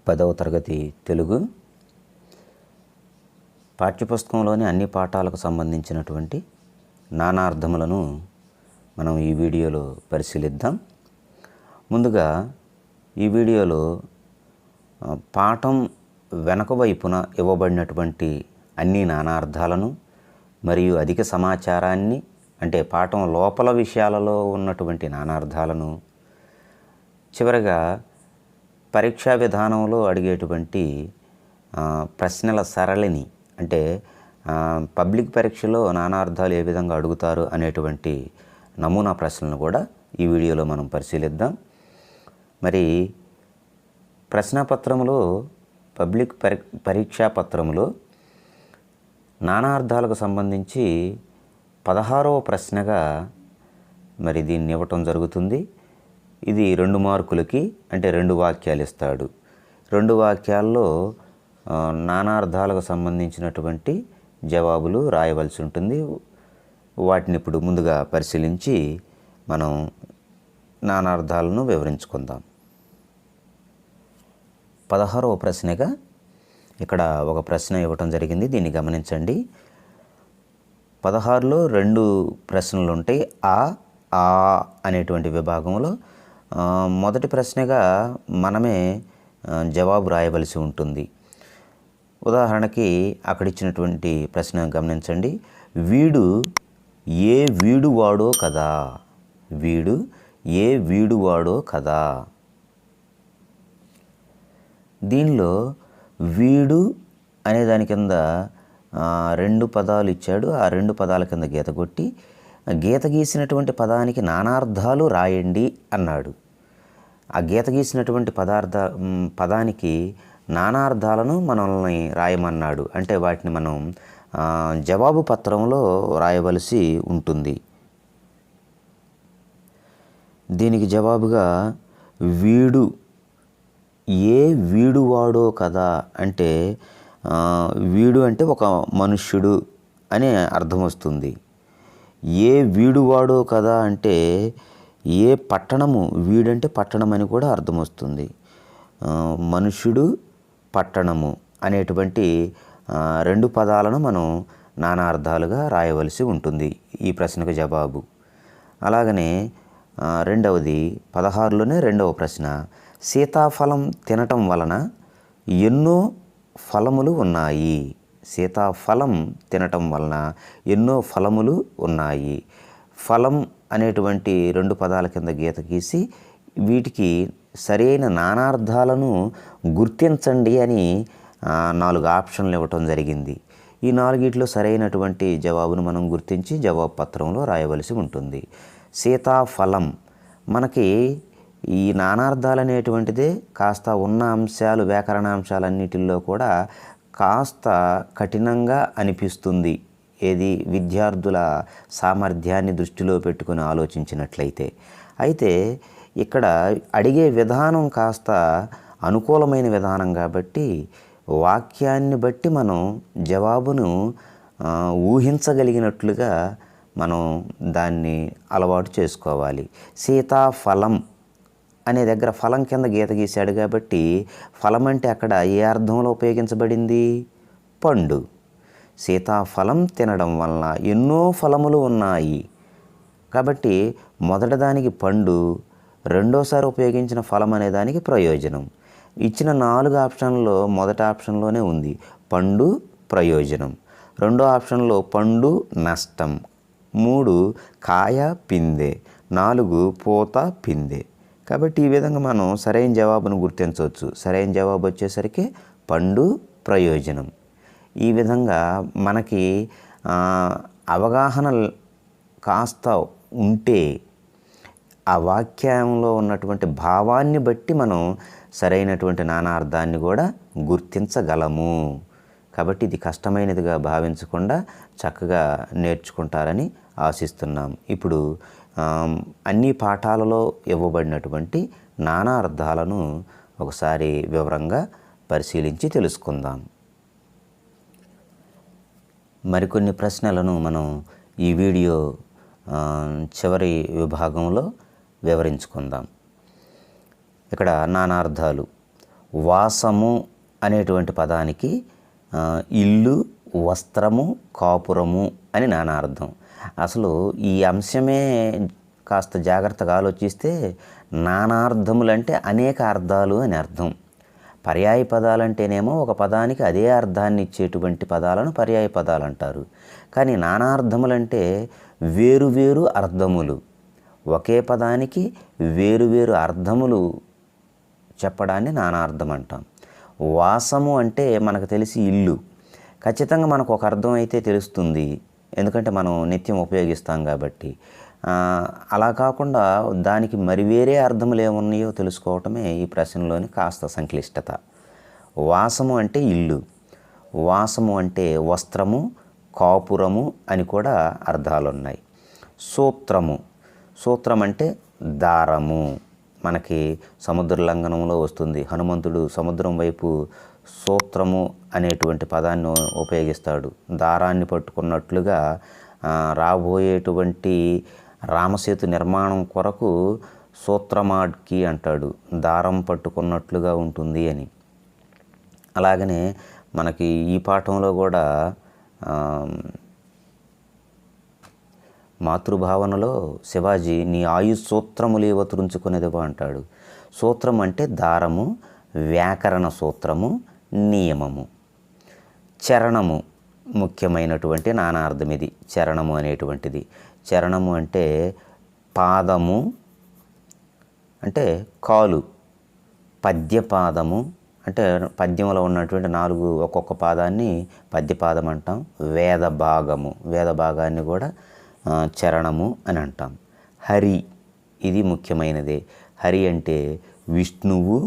10వ తరగతి తెలుగు పాఠ్యపుస్తకంలోని అన్ని పాఠాలకు సంబంధించినటువంటి నానార్థములను మనం ఈ వీడియోలో పరిశీలిద్దాం. ముందుగా ఈ వీడియోలో పాఠం వెనక వైపున ఇవ్వబడినటువంటి అన్ని నానార్థాలను మరియు అధిక సమాచారాన్ని, అంటే పాఠం లోపల విషయాలలో ఉన్నటువంటి నానార్థాలను, చివరగా పరీక్షా విధానంలో అడిగేటువంటి ప్రశ్నల సరళిని, అంటే పబ్లిక్ పరీక్షలో నానార్థాలు ఏ విధంగా అడుగుతారు అనేటువంటి నమూనా ప్రశ్నలను కూడా ఈ వీడియోలో మనం పరిశీలిద్దాం. మరి ప్రశ్నపత్రములో, పబ్లిక్ పరీక్షా పత్రములో నానార్థాలకు సంబంధించి 16వ ప్రశ్నగా మరి దీన్ని ఇవ్వటం జరుగుతుంది. ఇది 2 మార్కులకి, అంటే 2 వాక్యాలు ఇస్తాడు. 2 వాక్యాల్లో నానార్థాలకు సంబంధించినటువంటి జవాబులు రాయవలసి ఉంటుంది. వాటిని ఇప్పుడు ముందుగా పరిశీలించి మనం నానార్థాలను వివరించుకుందాం. 16వ ప్రశ్నగా ఇక్కడ ఒక ప్రశ్న ఇవ్వటం జరిగింది. దీన్ని గమనించండి. 16లో 2 ప్రశ్నలు ఉంటాయి. ఆ అనేటువంటి విభాగంలో మొదటి ప్రశ్నగా మనమే జవాబు రాయవలసి ఉంటుంది. ఉదాహరణకి అక్కడ ఇచ్చినటువంటి ప్రశ్న గమనించండి. వీడు ఏ వీడువాడో కదా, వీడు ఏ వీడువాడో కదా. దీనిలో వీడు అనే దాని కింద 2 పదాలు ఇచ్చాడు. ఆ 2 పదాల కింద గీత కొట్టి, గీత గీసినటువంటి పదానికి నానార్థాలు రాయండి అన్నాడు. ఆ గీత గీసినటువంటి పదానికి నానార్థాలను మనల్ని రాయమన్నాడు. అంటే వాటిని మనం జవాబు పత్రంలో రాయవలసి ఉంటుంది. దీనికి జవాబుగా వీడు ఏ వీడువాడో కదా అంటే, వీడు అంటే ఒక మనుష్యుడు అనే అర్థం వస్తుంది. ఏ వీడువాడో కదా అంటే ఏ పట్టణము, వీడంటే పట్టణం అని కూడా అర్థం వస్తుంది. మనుష్యుడు, పట్టణము అనేటువంటి 2 పదాలను మనం నానార్థాలుగా రాయవలసి ఉంటుంది ఈ ప్రశ్నకు జవాబు. అలాగనే రెండవది 16లోనే 2వ ప్రశ్న. సీతాఫలం తినటం వలన ఎన్నో ఫలములు ఉన్నాయి. సీతాఫలం తినటం వలన ఎన్నో ఫలములు ఉన్నాయి. ఫలం అనేటువంటి 2 పదాల కింద గీత గీసి వీటికి సరైన నానార్థాలను గుర్తించండి అని 4 ఆప్షన్లు ఇవ్వటం జరిగింది. ఈ 4 సరైనటువంటి జవాబును మనం గుర్తించి జవాబు పత్రంలో రాయవలసి ఉంటుంది. సీతాఫలం, మనకి ఈ నానార్థాలు అనేటువంటిదే కాస్త ఉన్న అంశాలు, వ్యాకరణాంశాలన్నిటిల్లో కూడా కాస్త కఠినంగా అనిపిస్తుంది. ఏది, విద్యార్థుల సామర్థ్యాన్ని దృష్టిలో పెట్టుకుని ఆలోచించినట్లయితే. అయితే ఇక్కడ అడిగే విధానం కాస్త అనుకూలమైన విధానం కాబట్టి వాక్యాన్ని బట్టి మనం జవాబును ఊహించగలిగినట్లుగా మనం దాన్ని అలవాటు చేసుకోవాలి. సీతాఫలం అనే దగ్గర ఫలం కింద గీత గీశాడు కాబట్టి ఫలం అంటే అక్కడ ఏ అర్థంలో ఉపయోగించబడింది? పండు. సీతాఫలం తినడం వలన ఎన్నో ఫలములు ఉన్నాయి కాబట్టి మొదటి దానికి పండు, రెండోసారి ఉపయోగించిన ఫలం అనే దానికి ప్రయోజనం. ఇచ్చిన 4 ఆప్షన్లో మొదటి ఆప్షన్లోనే ఉంది పండు ప్రయోజనం, రెండో ఆప్షన్లో పండు నష్టం, 3 కాయ పిందె, 4 పూత పిందె. కాబట్టి ఈ విధంగా మనం సరైన జవాబును గుర్తించవచ్చు. సరైన జవాబు వచ్చేసరికి పండు ప్రయోజనం. ఈ విధంగా మనకి అవగాహన కాస్త ఉంటే ఆ వాక్యంలో ఉన్నటువంటి భావాన్ని బట్టి మనం సరైనటువంటి నానార్థాన్ని కూడా గుర్తించగలము. కాబట్టి ఇది కష్టమైనదిగా భావించకుండా చక్కగా నేర్చుకుంటారని ఆశిస్తున్నాం. ఇప్పుడు అన్ని పాఠాలలో ఇవ్వబడినటువంటి నానార్థాలను ఒకసారి వివరంగా పరిశీలించి తెలుసుకుందాం. మరికొన్ని ప్రశ్నలను మనం ఈ వీడియో చివరి విభాగంలో వివరించుకుందాం. ఇక్కడ నానార్థాలు. వాసము అనేటువంటి పదానికి ఇల్లు, వస్త్రము, కాపురము అని నానార్థం. అసలు ఈ అంశమే కాస్త జాగ్రత్తగా ఆలోచిస్తే నానార్థములంటే అనేక అర్థాలు అని అర్థం. పర్యాయ పదాలంటేనేమో ఒక పదానికి అదే అర్థాన్ని ఇచ్చేటువంటి పదాలను పర్యాయ పదాలు అంటారు. కానీ నానార్థములంటే వేరువేరు అర్థములు, ఒకే పదానికి వేరువేరు అర్థములు చెప్పడాన్ని నానార్థం అంటాం. వాసము అంటే మనకు తెలిసి ఇల్లు. ఖచ్చితంగా మనకు ఒక అర్థం అయితే తెలుస్తుంది, ఎందుకంటే మనం నిత్యం ఉపయోగిస్తాం కాబట్టి. అలా కాకుండా దానికి మరి వేరే అర్థములు ఏమున్నాయో తెలుసుకోవటమే ఈ ప్రశ్నలోని కాస్త సంక్లిష్టత. వాసము అంటే ఇల్లు, వాసము అంటే వస్త్రము, కాపురము అని కూడా అర్థాలున్నాయి. సూత్రము, సూత్రం అంటే దారము. మనకి సముద్ర లంఘనంలో వస్తుంది. హనుమంతుడు సముద్రం వైపు సూత్రము అనేటువంటి పదాన్ని ఉపయోగిస్తాడు. దారాన్ని పట్టుకున్నట్లుగా రాబోయేటువంటి రామసేతు నిర్మాణం కొరకు సూత్రమాడ్కి అంటాడు, దారం పట్టుకున్నట్లుగా ఉంటుంది అని. అలాగనే మనకి ఈ పాఠంలో కూడా మాతృభావనలో శివాజీ నీ ఆయుసూత్రములేవ తురుంచుకునేదివో అంటాడు. సూత్రం అంటే దారము, వ్యాకరణ సూత్రము, నియమము. చరణము ముఖ్యమైనటువంటి నానార్థం ఇది. చరణము అనేటువంటిది, చరణము అంటే పాదము అంటే కాలు, పద్యపాదము అంటే పద్యంలో ఉన్నటువంటి 4 ఒక్కొక్క పాదాన్ని పద్యపాదం అంటాం. వేద భాగము, వేద భాగాన్ని కూడా చరణము అని అంటాం. హరి, ఇది ముఖ్యమైనదే. హరి అంటే విష్ణువు,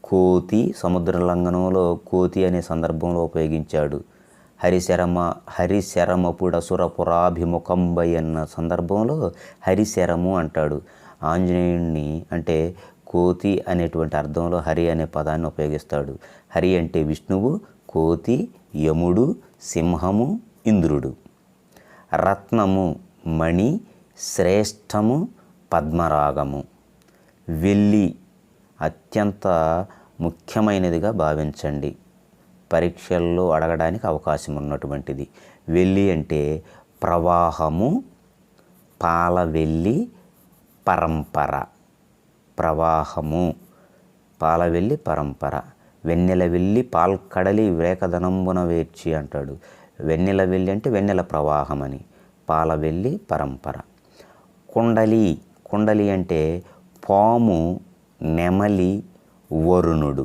కోతి. సముద్ర లంఘనంలో కోతి అనే సందర్భంలో ఉపయోగించాడు. హరిశరమపుడసురపురాభిముఖంబై అన్న సందర్భంలో హరిశరము అంటాడు. ఆంజనేయుణ్ణి అంటే కోతి అనేటువంటి అర్థంలో హరి అనే పదాన్ని ఉపయోగిస్తాడు. హరి అంటే విష్ణువు, కోతి, యముడు, సింహము, ఇంద్రుడు. రత్నము మణి, శ్రేష్టము, పద్మరాగము. వెల్లి అత్యంత ముఖ్యమైనదిగా భావించండి, పరీక్షల్లో అడగడానికి అవకాశం ఉన్నటువంటిది. వెల్లి అంటే ప్రవాహము, పాలవెల్లి, పరంపర. ప్రవాహము, పాలవెల్లి, పరంపర. వెన్నెల వెల్లి పాల్కడలి వేకదనంబున వేర్చి అంటాడు. వెన్నెల వెల్లి అంటే వెన్నెల ప్రవాహం అని, పాలవెల్లి, పరంపర. కుండలి, కుండలి అంటే పాము, నెమలి, వరుణుడు.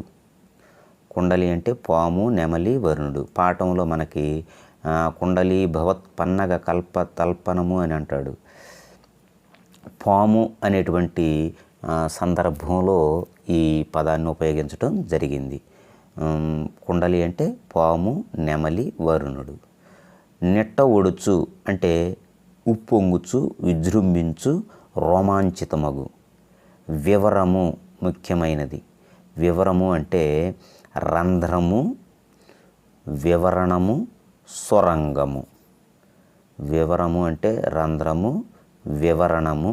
కుండలి అంటే పాము, నెమలి, వరుణుడు. పాఠంలో మనకి కుండలి భవత్ పన్నగ కల్ప తల్పనము అని అంటాడు. పాము అనేటువంటి సందర్భంలో ఈ పదాన్ని ఉపయోగించడం జరిగింది. కుండలి అంటే పాము, నెమలి, వరుణుడు. నెట్ట ఒడుచు అంటే ఉప్పొంగుచు, విజృంభించు, రోమాంచితమగు. వివరము ముఖ్యమైనది. వివరము అంటే రంధ్రము, వివరణము, సొరంగము. వివరము అంటే రంధ్రము, వివరణము,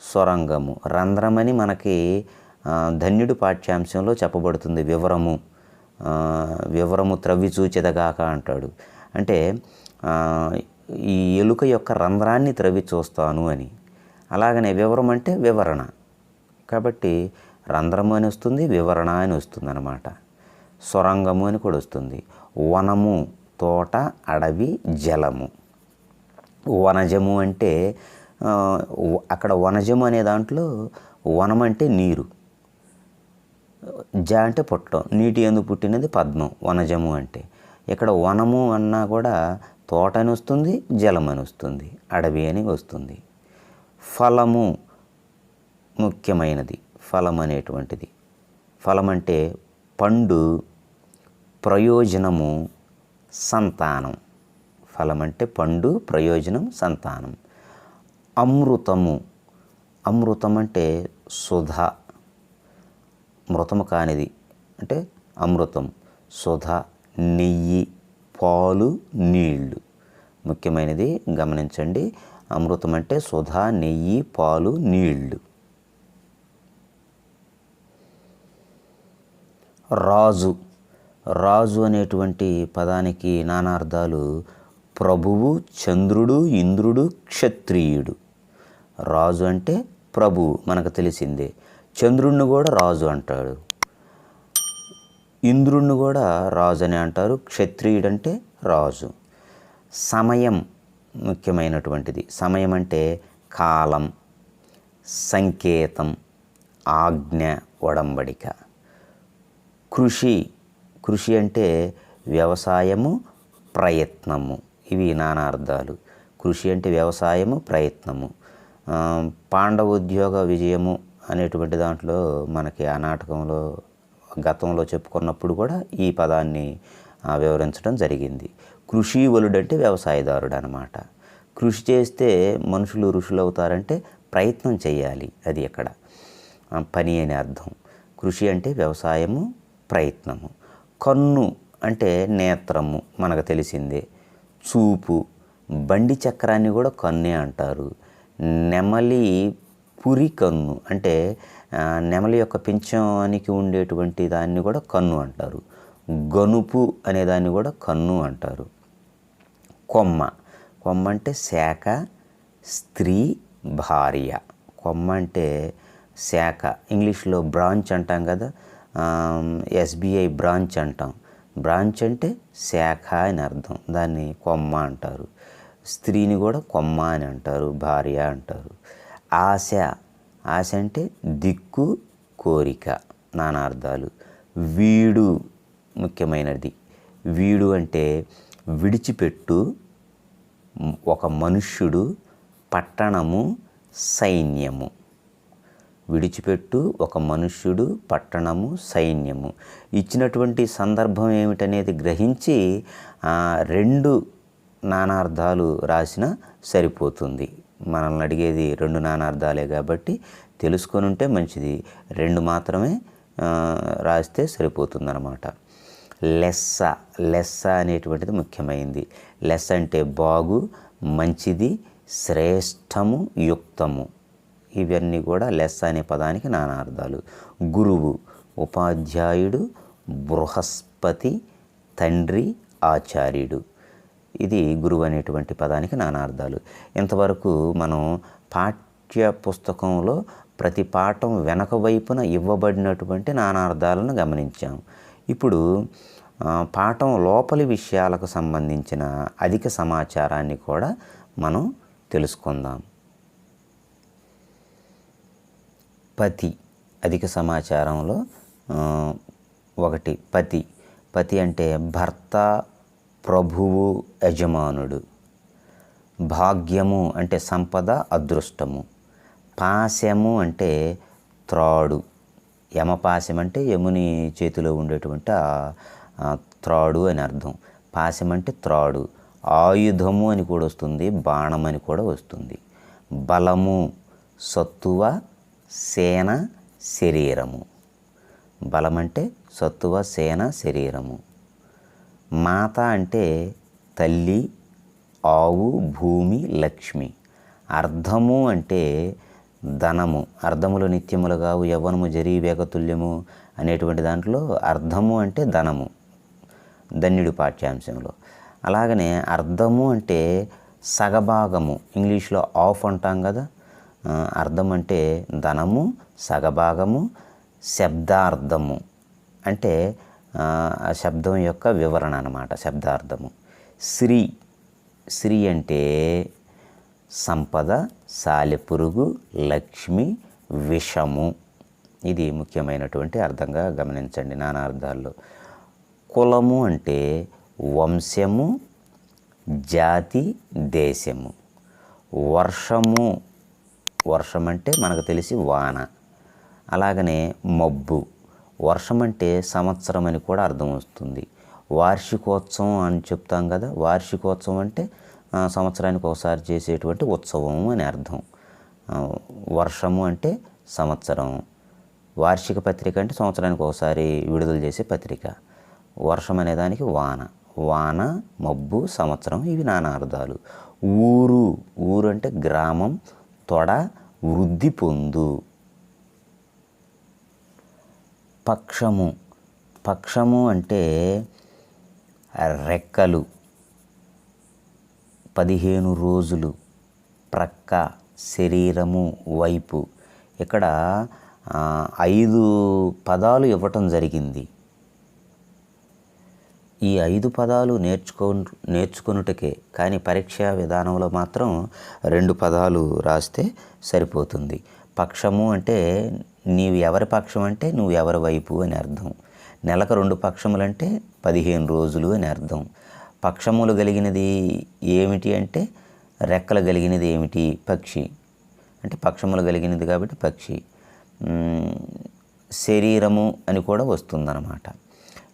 సొరంగము. రంధ్రమని మనకి ధన్యుడు పాఠ్యాంశంలో చెప్పబడుతుంది. వివరము, వివరము త్రవ్వి చూచెదగాక అంటాడు. అంటే ఈ ఎలుక యొక్క రంధ్రాన్ని త్రవ్వి చూస్తాను అని. అలాగనే వివరం అంటే వివరణ, కాబట్టి రంధ్రము అని వస్తుంది, వివరణ అని వస్తుంది అన్నమాట. సొరంగము అని కూడా వస్తుంది. వనము తోట, అడవి, జలము. వనజము అంటే అక్కడ వనజము అనే దాంట్లో వనం అంటే నీరు, జ అంటే పుట్టడం, నీటి యందు పుట్టినది పద్మం వనజము అంటే. ఇక్కడ వనము అన్నా కూడా తోట అని వస్తుంది, జలం అని వస్తుంది, అడవి అని వస్తుంది. ఫలము ముఖ్యమైనది. ఫలం అనేటువంటిది, ఫలం అంటే పండు, ప్రయోజనము, సంతానం. ఫలం అంటే పండు, ప్రయోజనం, సంతానం. అమృతము, అమృతం అంటే సుధ, మృతము కానిది అంటే అమృతం. సుధ, నెయ్యి, పాలు, నీళ్లు. ముఖ్యమైనది గమనించండి. అమృతం అంటే సుధ, నెయ్యి, పాలు, నీళ్లు. రాజు. రాజు అనేటువంటి పదానికి నానార్థాలు ప్రభువు, చంద్రుడు, ఇంద్రుడు, క్షత్రియుడు. రాజు అంటే ప్రభువు, మనకు తెలిసిందే. చంద్రుడిని కూడా రాజు అంటాడు, ఇంద్రుడిని కూడా రాజు అని అంటారు. క్షత్రియుడు అంటే రాజు. సమయం ముఖ్యమైనటువంటిది. సమయం అంటే కాలం, సంకేతం, ఆజ్ఞ, ఒడంబడిక. కృషి. కృషి అంటే వ్యవసాయము, ప్రయత్నము. ఇవి నానార్థాలు. కృషి అంటే వ్యవసాయము, ప్రయత్నము. పాండవోద్యోగ విజయము అనేటువంటి దాంట్లో మనకి ఆ నాటకంలో గతంలో చెప్పుకున్నప్పుడు కూడా ఈ పదాన్ని వివరించడం జరిగింది. కృషీవలుడు అంటే వ్యవసాయదారుడు అన్నమాట. కృషి చేస్తే మనుషులు ఋషులు అవుతారంటే ప్రయత్నం చేయాలి, అది ఇక్కడ పని అని అర్థం. కృషి అంటే వ్యవసాయము, ప్రయత్నము. కన్ను అంటే నేత్రము, మనకు తెలిసిందే. చూపు. బండి చక్రాన్ని కూడా కన్నే అంటారు. నెమలి పురి కన్ను అంటే నెమలి యొక్క పింఛానికి ఉండేటువంటి దాన్ని కూడా కన్ను అంటారు. గనుపు అనే దాన్ని కూడా కన్ను అంటారు. కొమ్మ. కొమ్మ అంటే శాఖ, స్త్రీ, భార్య. కొమ్మ అంటే శాఖ. ఇంగ్లీష్లో బ్రాంచ్ అంటాం కదా, ఎస్బీఐ బ్రాంచ్ అంటాం. బ్రాంచ్ అంటే శాఖ అని అర్థం, దాన్ని కొమ్మ అంటారు. స్త్రీని కూడా కొమ్మ అని అంటారు, భార్య అంటారు. ఆశ. ఆశ అంటే దిక్కు, కోరిక. నానార్థాలు. వీడు ముఖ్యమైనది. వీడు అంటే విడిచిపెట్టు, ఒక మనుష్యుడు, పట్టణము, సైన్యము. విడిచిపెట్టు, ఒక మనుష్యుడు, పట్టణము, సైన్యము. ఇచ్చినటువంటి సందర్భం ఏమిటనేది గ్రహించి 2 నానార్థాలు రాసినా సరిపోతుంది. మనల్ని అడిగేది 2 నానార్థాలే కాబట్టి తెలుసుకొని ఉంటే మంచిది. 2 మాత్రమే రాస్తే సరిపోతుందన్నమాట. లెస్స. లెస్స అనేటువంటిది ముఖ్యమైనది. లెస్స అంటే బాగు, మంచిది, శ్రేష్టము, యుక్తము. ఇవన్నీ కూడా లెస్స అనే పదానికి నానార్థాలు. గురువు. ఉపాధ్యాయుడు, బృహస్పతి, తండ్రి, ఆచార్యుడు. ఇది గురువు అనేటువంటి పదానికి నానార్థాలు. ఇంతవరకు మనం పాఠ్య పుస్తకంలో ప్రతి పాఠం వెనక వైపున ఇవ్వబడినటువంటి నానార్థాలను గమనించాం. ఇప్పుడు పాఠం లోపలి విషయాలకు సంబంధించిన అధిక సమాచారాన్ని కూడా మనం తెలుసుకుందాం. పతి. అధిక సమాచారంలో ఒకటి పతి. పతి అంటే భర్త, ప్రభువు, యజమానుడు. భాగ్యము అంటే సంపద, అదృష్టము. పాశము అంటే త్రాడు. యమపాశం అంటే యముని చేతిలో ఉండేటువంటి త్రాడు అని అర్థం. పాశం అంటే త్రాడు. ఆయుధము అని కూడా వస్తుంది, బాణం అని కూడా వస్తుంది. బలము, సత్తువ, సేన, శరీరము. బలం అంటే సత్తువ, సేన, శరీరము. మాత అంటే తల్లి, ఆవు, భూమి, లక్ష్మి. అర్ధము అంటే ధనము. అర్ధములు నిత్యములుగావు యవ్వనము జరీ వేగతుల్యము అనేటువంటి దాంట్లో అర్ధము అంటే ధనము, ధన్యుడి పాఠ్యాంశంలో. అలాగనే అర్ధము అంటే సగభాగము. ఇంగ్లీష్లో ఆఫ్ అంటాం కదా. అర్ధం అంటే ధనము, సగభాగము. శబ్దార్థము అంటే ఆ శబ్దం యొక్క వివరణ అన్నమాట, శబ్దార్థము. శ్రీ. శ్రీ అంటే సంపద, సాలెపురుగు, లక్ష్మి, విషము. ఇది ముఖ్యమైనటువంటి అర్థంగా గమనించండి నానార్థాల్లో. కులము అంటే వంశము, జాతి, దేశము. వర్షము. వర్షం అంటే మనకు తెలిసి వాన. అలాగనే మబ్బు. వర్షం అంటే సంవత్సరం అని కూడా అర్థం వస్తుంది. వార్షికోత్సవం అని చెప్తాం కదా. వార్షికోత్సవం అంటే సంవత్సరానికి ఒకసారి చేసేటువంటి ఉత్సవం అని అర్థం. వర్షము అంటే సంవత్సరం. వార్షిక పత్రిక అంటే సంవత్సరానికి ఒకసారి విడుదల చేసే పత్రిక. వర్షం అనే దానికి వాన. వాన, మబ్బు, సంవత్సరం, ఇవి నానార్థాలు. ఊరు. ఊరు అంటే గ్రామం, తొడ, వృద్ధి పొందు. పక్షము. పక్షము అంటే రెక్కలు, 15 రోజులు, ప్రక్క, శరీరము, వైపు. ఇక్కడ 5 పదాలు ఇవ్వటం జరిగింది. ఈ 5 పదాలు నేర్చుకొనుటకే, కానీ పరీక్షా విధానంలో మాత్రం 2 పదాలు రాస్తే సరిపోతుంది. పక్షము అంటే నీవు ఎవరి పక్షం అంటే నువ్వు ఎవరి వైపు అని అర్థం. నెలకు 2 పక్షములంటే 15 రోజులు అని అర్థం. పక్షములు కలిగినది ఏమిటి అంటే రెక్కలు కలిగినది ఏమిటి? పక్షి. అంటే పక్షములు కలిగినది కాబట్టి పక్షి. శరీరము అని కూడా వస్తుందన్నమాట.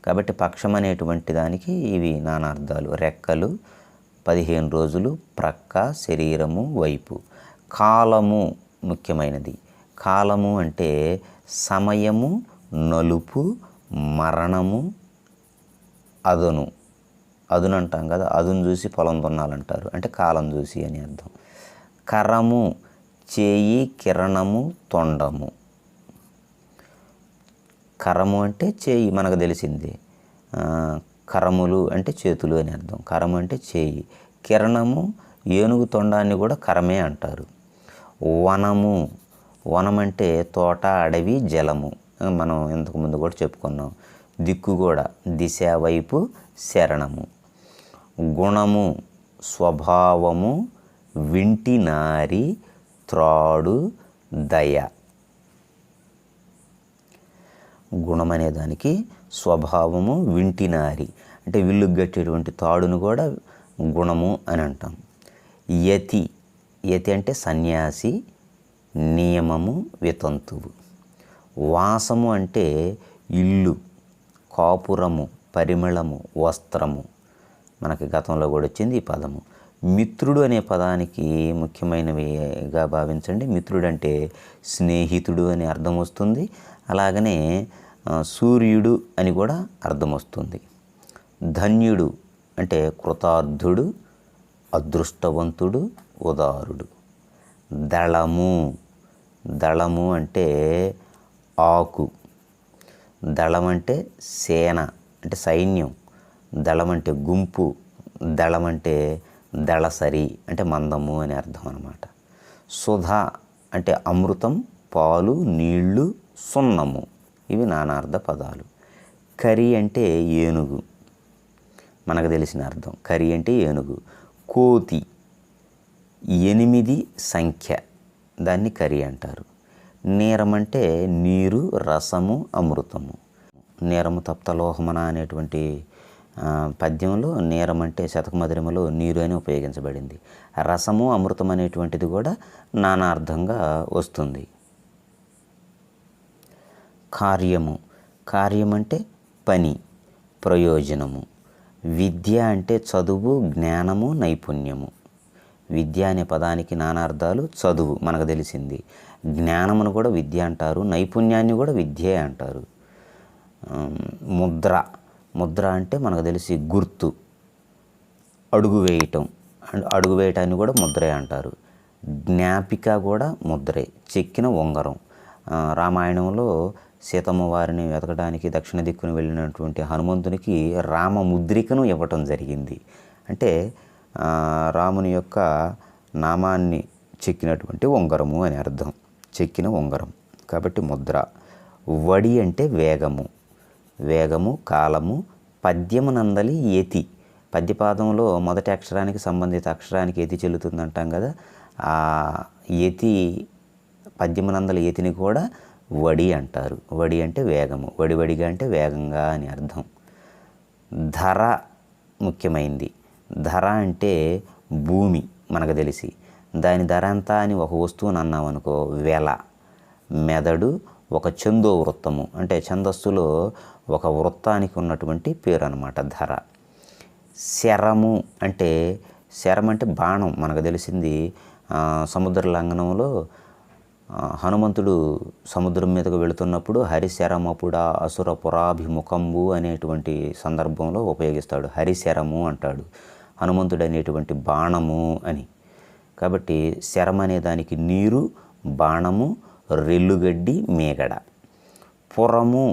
కాబట్టి పక్షం అనేటువంటి దానికి ఇవి నానార్థాలు. రెక్కలు, 15 రోజులు, ప్రక్క, శరీరము, వైపు. కాలము ముఖ్యమైనది. కాలము అంటే సమయము, నలుపు, మరణము, అదును. అదును అంటాం కదా, అదును చూసి పొలం దున్నాలంటారు, అంటే కాలం చూసి అని అర్థం. కరము, చేయి, కిరణము, తొండము. కరము అంటే చేయి, మనకు తెలిసింది. కరములు అంటే చేతులు అని అర్థం. కరము అంటే చేయి. కిరణము, ఏనుగు తొండాన్ని కూడా కరమే అంటారు. వనము, వనం అంటే తోట, అడవి, జలము. మనం ఇంతకుముందు కూడా చెప్పుకున్నాం. దిక్కు కూడా దిశ, వైపు, శరణము. గుణము, స్వభావము, వింటి నారి, త్రాడు, దయ. గుణం అనే దానికి స్వభావము, వింటినారి అంటే విల్లు గట్టేటువంటి తాడును కూడా గుణము అని అంటాం. యతి, యతి అంటే సన్యాసి, నియమము, వితంతువు. వాసము అంటే ఇల్లు, కాపురము, పరిమళము, వస్త్రము. మనకి గతంలో కూడా వచ్చింది ఈ పదము. మిత్రుడు అనే పదానికి ముఖ్యమైనవిగా భావించండి. మిత్రుడు అంటే స్నేహితుడు అని అర్థం వస్తుంది. అలాగనే సూర్యుడు అని కూడా అర్థం వస్తుంది. ధన్యుడు అంటే కృతార్థుడు, అదృష్టవంతుడు, ఉదారుడు. దళము, దళము అంటే ఆకు. దళం అంటే సేన అంటే సైన్యం. దళం అంటే గుంపు. దళం అంటే దళసరి అంటే మందము అని అర్థం అన్నమాట. సుధ అంటే అమృతం, పాలు, నీళ్లు, సున్నము. ఇవి నానార్థ పదాలు. కరి అంటే ఏనుగు, మనకు తెలిసిన అర్థం. కరి అంటే ఏనుగు. కోతి 8 సంఖ్య, దాన్ని కరి అంటారు. నీరం అంటే నీరు, రసము, అమృతము. నీరము తప్తలోహమన అనేటువంటి పద్యంలో నీరం అంటే శతకమధురిమలో నీరు అని ఉపయోగించబడింది. రసము, అమృతం అనేటువంటిది కూడా నానార్థంగా వస్తుంది. కార్యము, కార్యం అంటే పని, ప్రయోజనము. విద్య అంటే చదువు, జ్ఞానము, నైపుణ్యము. విద్య అనే పదానికి నానార్థాలు. చదువు మనకు తెలిసింది. జ్ఞానమును కూడా విద్య అంటారు, నైపుణ్యాన్ని కూడా విద్యే అంటారు. ముద్ర, ముద్ర అంటే మనకు తెలిసి గుర్తు, అడుగు వేయటం. అడుగు వేయటాన్ని కూడా ముద్రే అంటారు. జ్ఞాపిక కూడా ముద్రే, చెక్కిన ఉంగరం. రామాయణంలో సీతమ్మ వారిని వెతకడానికి దక్షిణ దిక్కును వెళ్ళినటువంటి హనుమంతునికి రామముద్రికను ఇవ్వటం జరిగింది. అంటే రాముని యొక్క నామాన్ని చెక్కినటువంటి ఉంగరము అని అర్థం, చెక్కిన ఉంగరం. కాబట్టి ముద్ర. వడి అంటే వేగము, వేగము, కాలము. పద్యమునందలి యతి, పద్యపాదంలో మొదటి అక్షరానికి సంబంధిత అక్షరానికి యతి చెల్లుతుందంటాం కదా, ఆ యతి, పద్యమునందలి యతిని కూడా వడి అంటారు. వడి అంటే వేగము, వడివడిగా అంటే వేగంగా అని అర్థం. ధర ముఖ్యమైంది. ధర అంటే భూమి మనకు తెలిసి. దాని ధర ఎంత అని ఒక వస్తువుని అన్నాం అనుకో, వెల. మెదడు ఒక చందో వృత్తము, అంటే ఛందస్సులో ఒక వృత్తానికి ఉన్నటువంటి పేరు అన్నమాట ధర. శరము అంటే, శరం అంటే బాణం మనకు తెలిసింది. సముద్ర లంఘనంలో హనుమంతుడు సముద్రం మీదకు వెళుతున్నప్పుడు హరిశరమపుడా అసుర పురాభిముఖంబు అనేటువంటి సందర్భంలో ఉపయోగిస్తాడు. హరిశరము అంటాడు, హనుమంతుడు అనేటువంటి బాణము అని. కాబట్టి శరం అనే దానికి నీరు, బాణము, రెల్లుగడ్డి, మేగడ. పురము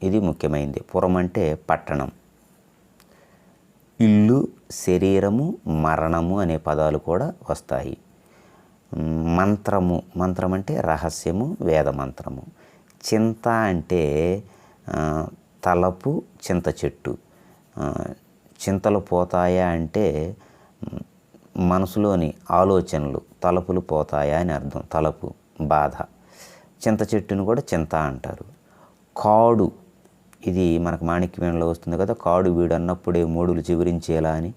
ఇది ముఖ్యమైనది. పురం అంటే పట్టణం. ఇల్లు, శరీరము, మరణము అనే పదాలు కూడా వస్తాయి. మంత్రము, మంత్రం అంటే రహస్యము, వేద మంత్రము. చింత అంటే తలపు, చింత చెట్టు. చింతలు పోతాయా అంటే మనసులోని ఆలోచనలు, తలపులు పోతాయా అని అర్థం. తలపు బాధ. చింత చెట్టును కూడా చింత అంటారు. కాడు, ఇది మనకు మాణిక్యవేణలో వస్తుంది కదా, కాడు వీడు అన్నప్పుడే మూడులు చిగురించేలా అని.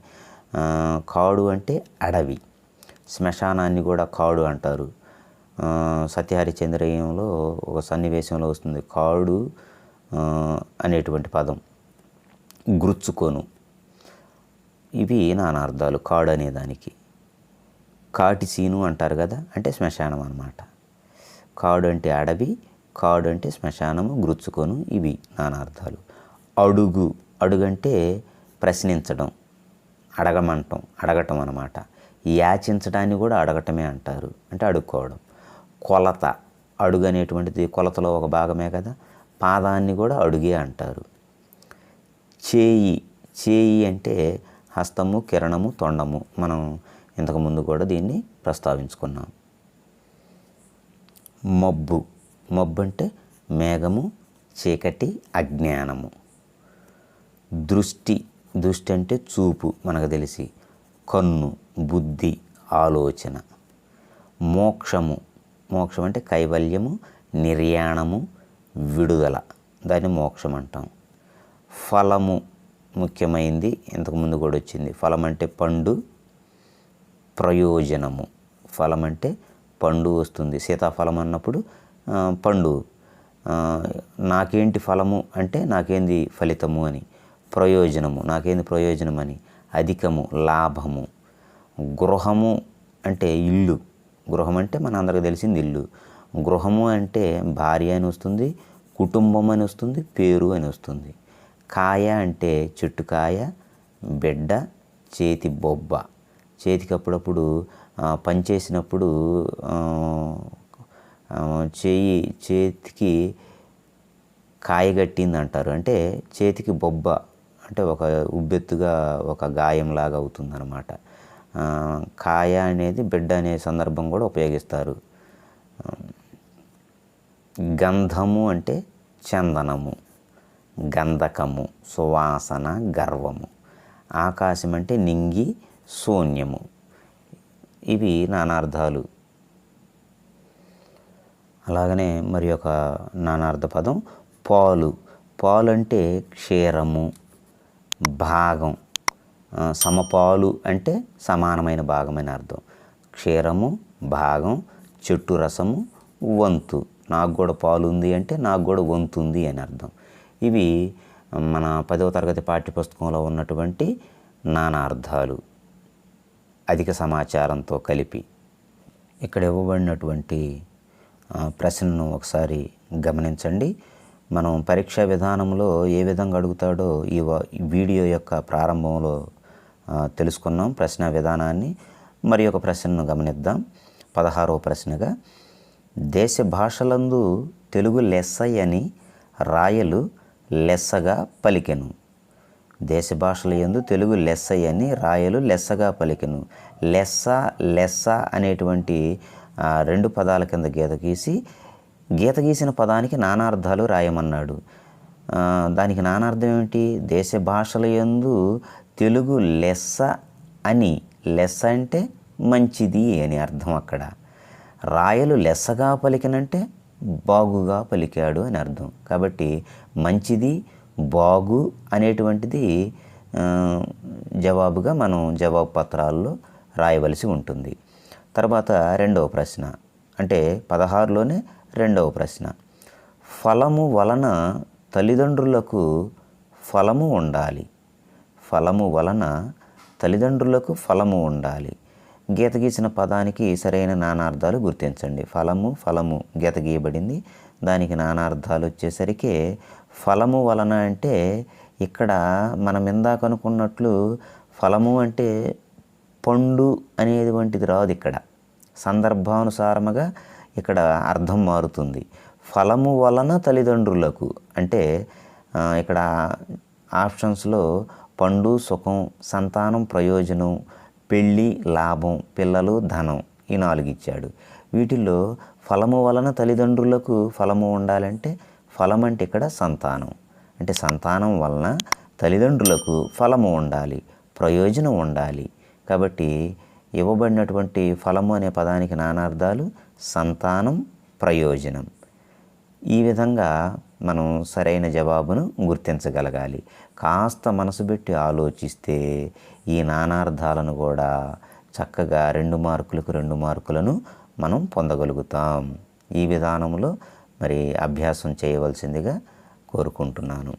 కాడు అంటే అడవి. శ్మశానాన్ని కూడా కాడు అంటారు. సత్యహరిచంద్రయంలో ఒక సన్నివేశంలో వస్తుంది కాడు అనేటువంటి పదం. గుర్చుకొను, ఇవి నానార్థాలు కాడు అనేదానికి. కాటిసీను అంటారు కదా, అంటే శ్మశానం అన్నమాట. కాడు అంటే అడవి, కాడు అంటే శ్మశానము, గుర్చుకొను, ఇవి నానార్థాలు. అడుగు, అడుగంటే ప్రశ్నించడం, అడగటం అన్నమాట. యాచించడాన్ని కూడా అడగటమే అంటారు, అంటే అడుక్కోవడం. కొలత, అడుగు అనేటువంటిది కొలతలో ఒక భాగమే కదా, పాదాన్ని కూడా అడుగే అంటారు. చేయి, చేయి అంటే హస్తము, కిరణము, తొండము. మనం ఇంతకుముందు కూడా దీన్ని ప్రస్తావించుకున్నాం. మబ్బు, మబ్బు అంటే మేఘము, చీకటి, అజ్ఞానము. దృష్టి, దృష్టి అంటే చూపు మనకు తెలిసి. కన్ను, బుద్ధి, ఆలోచన. మోక్షము, మోక్షం అంటే కైవల్యము, నిర్యాణము, విడుదల, దాన్ని మోక్షం అంటాం. ఫలము ముఖ్యమైనది, ఇంతకుముందు కూడా వచ్చింది. ఫలం అంటే పండు, ప్రయోజనము. ఫలం అంటే పండు వస్తుంది. సీతాఫలం అన్నప్పుడు పండు. నాకేంటి ఫలము అంటే నాకేంది ఫలితము అని. ప్రయోజనము, నాకేంది ప్రయోజనం అని. అధికము, లాభము. గృహము అంటే ఇల్లు. గృహం అంటే మనందరికీ తెలిసింది ఇల్లు. గృహము అంటే భార్య అని వస్తుంది, కుటుంబం అని వస్తుంది, పేరు అని వస్తుంది. కాయ అంటే చెట్టుకాయ, బిడ్డ, చేతి బొబ్బ. చేతికి అప్పుడప్పుడు పనిచేసినప్పుడు చేతికి కాయ గట్టింది అంటారు. అంటే చేతికి బొబ్బ అంటే ఒక ఉబ్బెత్తుగా ఒక గాయంలాగా అవుతుందన్నమాట. కాయ అనేది బిడ్డ అనే సందర్భం కూడా ఉపయోగిస్తారు. గంధము అంటే చందనము, గంధకము, సువాసన, గర్వము. ఆకాశం అంటే నింగి, శూన్యము. ఇవి నానార్థాలు. అలాగనే మరి ఒక నానార్థ పదం పాలు. పాలు అంటే క్షీరము, భాగం. సమపాలు అంటే సమానమైన భాగం అని అర్థం. క్షీరము, భాగం, చెట్టు రసము, వంతు. నాకు కూడా పాలు ఉంది అంటే నాకు కూడా వంతు ఉంది అని అర్థం. ఇవి మన 10వ తరగతి పాఠ్యపుస్తకంలో ఉన్నటువంటి నానార్థాలు అధిక సమాచారంతో కలిపి. ఇక్కడ ఇవ్వబడినటువంటి ప్రశ్నను ఒకసారి గమనించండి. మనం పరీక్షా విధానంలో ఏ విధంగా అడుగుతాడో ఈ వీడియో యొక్క ప్రారంభంలో తెలుసుకున్నాం ప్రశ్న విధానాన్ని. మరి ఒక ప్రశ్నను గమనిద్దాం. 16వ ప్రశ్నగా, దేశ భాషలందు తెలుగు లెస్సయని రాయలు లెస్సగా పలికెను. దేశ భాషల యందు తెలుగు లెస్సయని రాయలు లెస్సగా పలికెను. లెస్స, లెస్స అనేటువంటి రెండు పదాల కింద గీత గీసిన పదానికి నానార్థాలు రాయమన్నాడు. దానికి నానార్థం ఏమిటి? దేశ భాషల యందు తెలుగు లెస్స అని. లెస్స అంటే మంచిది అని అర్థం. అక్కడ రాయలు లెస్సగా పలికినంటే బాగుగా పలికాడు అని అర్థం. కాబట్టి మంచిది, బాగు అనేటువంటిది జవాబుగా మనం జవాబు పత్రాల్లో రాయవలసి ఉంటుంది. తర్వాత రెండవ ప్రశ్న, అంటే 16లోనే రెండవ ప్రశ్న. ఫలము వలన తల్లిదండ్రులకు ఫలము ఉండాలి. ఫలము వలన తల్లిదండ్రులకు ఫలము ఉండాలి. గీత గీసిన పదానికి సరైన నానార్థాలు గుర్తించండి. ఫలము, ఫలము గీత గీయబడింది. దానికి నానార్థాలు వచ్చేసరికి ఫలము వలన అంటే ఇక్కడ మనం ఇందాక అనుకున్నట్లు ఫలము అంటే పండు అనేది వంటిది రాదు. ఇక్కడ సందర్భానుసారముగా ఇక్కడ అర్థం మారుతుంది. ఫలము వలన తల్లిదండ్రులకు అంటే ఇక్కడ ఆప్షన్స్లో పండు సుఖం, సంతానం ప్రయోజనం, పెళ్ళి లాభం, పిల్లలు ధనం, ఈ 4 ఇచ్చాడు. వీటిల్లో ఫలము వలన తల్లిదండ్రులకు ఫలము ఉండాలంటే ఫలం అంటే ఇక్కడ సంతానం. అంటే సంతానం వలన తల్లిదండ్రులకు ఫలము ఉండాలి, ప్రయోజనం ఉండాలి. కాబట్టి ఇవ్వబడినటువంటి ఫలము అనే పదానికి నానార్థాలు సంతానం, ప్రయోజనం. ఈ విధంగా మనం సరైన జవాబును గుర్తించగలగాలి. కాస్త మనసు పెట్టి ఆలోచిస్తే ఈ నానార్థాలను కూడా చక్కగా 2 మార్కులకు 2 మార్కులను మనం పొందగలుగుతాం. ఈ విధానంలో మరి అభ్యాసం చేయవలసిందిగా కోరుకుంటున్నాను.